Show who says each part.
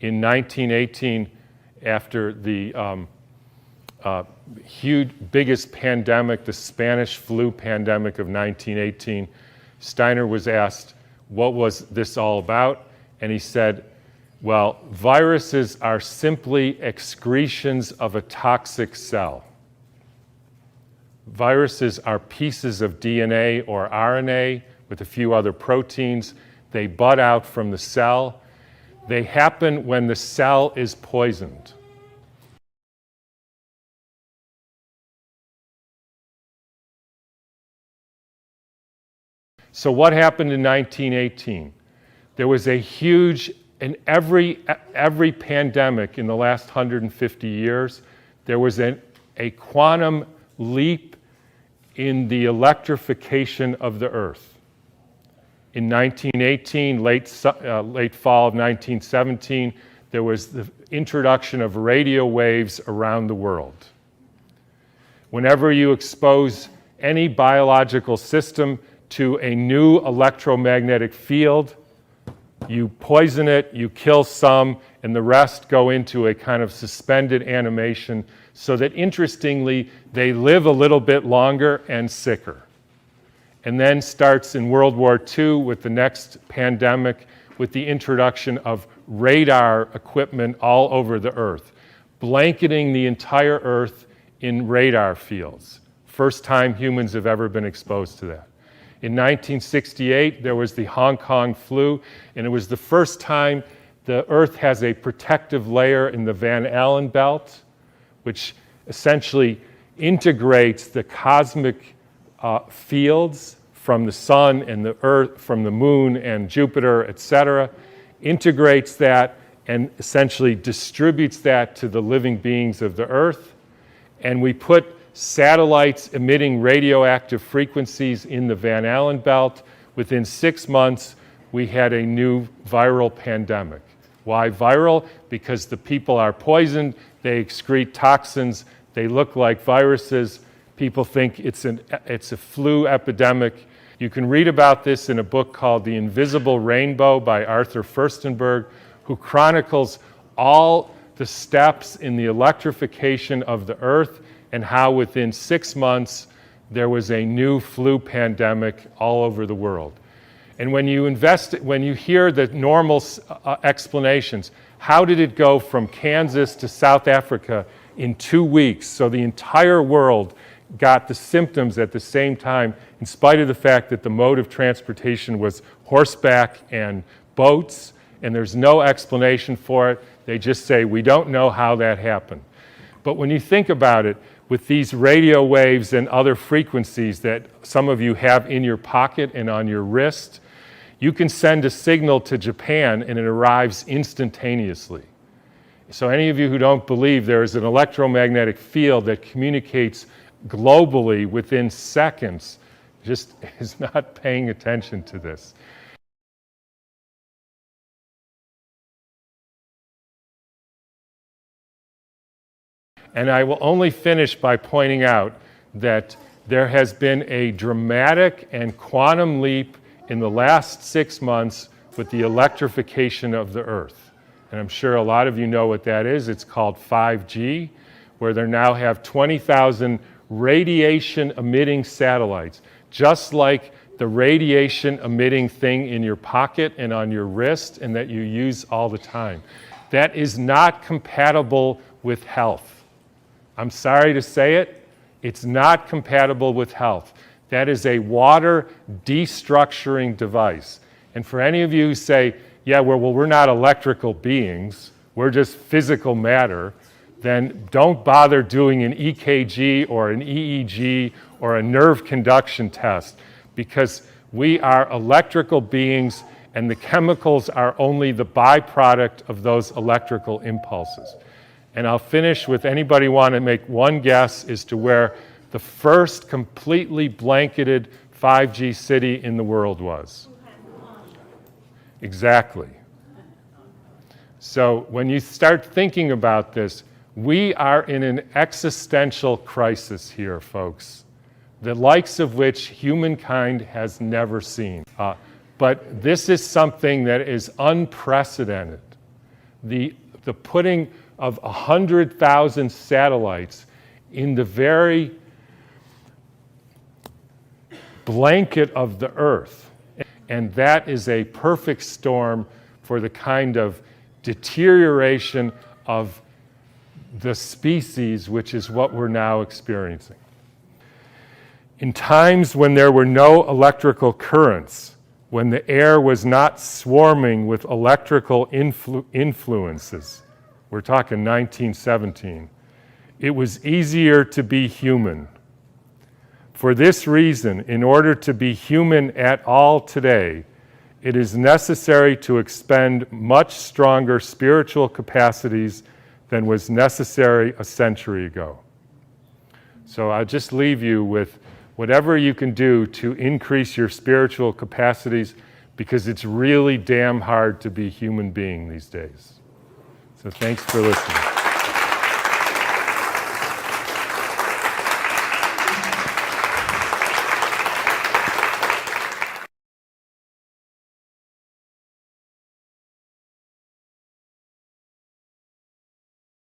Speaker 1: in 1918, after the biggest pandemic, the Spanish flu pandemic of 1918, Steiner was asked, what was this all about? And he said, well, viruses are simply excretions of a toxic cell. Viruses are pieces of DNA or RNA with a few other proteins. They bud out from the cell. They happen when the cell is poisoned. So what happened in 1918? There was a huge, in every pandemic in the last 150 years, there was a quantum leap in the electrification of the Earth. In 1918, late fall of 1917, there was the introduction of radio waves around the world. Whenever you expose any biological system to a new electromagnetic field, you poison it, you kill some, and the rest go into a kind of suspended animation so that, interestingly, they live a little bit longer and sicker. And then starts in World War II with the next pandemic with the introduction of radar equipment all over the Earth, blanketing the entire Earth in radar fields. First time humans have ever been exposed to that. In 1968, there was the Hong Kong flu, and it was the first time the Earth has a protective layer in the Van Allen belt, which essentially integrates the cosmic fields from the sun and the Earth, from the moon and Jupiter, etc., integrates that and essentially distributes that to the living beings of the Earth. And we put satellites emitting radioactive frequencies in the Van Allen belt. Within 6 months, we had a new viral pandemic. Why viral? Because the people are poisoned, they excrete toxins, they look like viruses. People think it's a flu epidemic. You can read about this in a book called The Invisible Rainbow by Arthur Firstenberg, who chronicles all the steps in the electrification of the Earth and how within 6 months there was a new flu pandemic all over the world. And when you hear the normal explanations, how did it go from Kansas to South Africa in 2 weeks? So the entire world got the symptoms at the same time, in spite of the fact that the mode of transportation was horseback and boats, and there's no explanation for it. They just say, we don't know how that happened. But when you think about it, with these radio waves and other frequencies that some of you have in your pocket and on your wrist, you can send a signal to Japan and it arrives instantaneously. So any of you who don't believe there is an electromagnetic field that communicates globally within seconds just is not paying attention to this. And I will only finish by pointing out that there has been a dramatic and quantum leap in the last 6 months with the electrification of the Earth. And I'm sure a lot of you know what that is. It's called 5G, where they now have 20,000 radiation-emitting satellites, just like the radiation-emitting thing in your pocket and on your wrist and that you use all the time. That is not compatible with health. I'm sorry to say it, it's not compatible with health. That is a water destructuring device. And for any of you who say, yeah, well, we're not electrical beings, we're just physical matter, then don't bother doing an EKG or an EEG or a nerve conduction test, because we are electrical beings and the chemicals are only the byproduct of those electrical impulses. And I'll finish with, anybody want to make one guess as to where the first completely blanketed 5G city in the world was? Exactly. So when you start thinking about this, we are in an existential crisis here, folks, the likes of which humankind has never seen. But this is something that is unprecedented. the putting of 100,000 satellites in the very blanket of the Earth. And that is a perfect storm for the kind of deterioration of the species, which is what we're now experiencing. In times when there were no electrical currents, when the air was not swarming with electrical influences, we're talking 1917, it was easier to be human. For this reason, in order to be human at all today, it is necessary to expend much stronger spiritual capacities than was necessary a century ago. So I'll just leave you with whatever you can do to increase your spiritual capacities, because it's really damn hard to be a human being these days. So thanks for listening.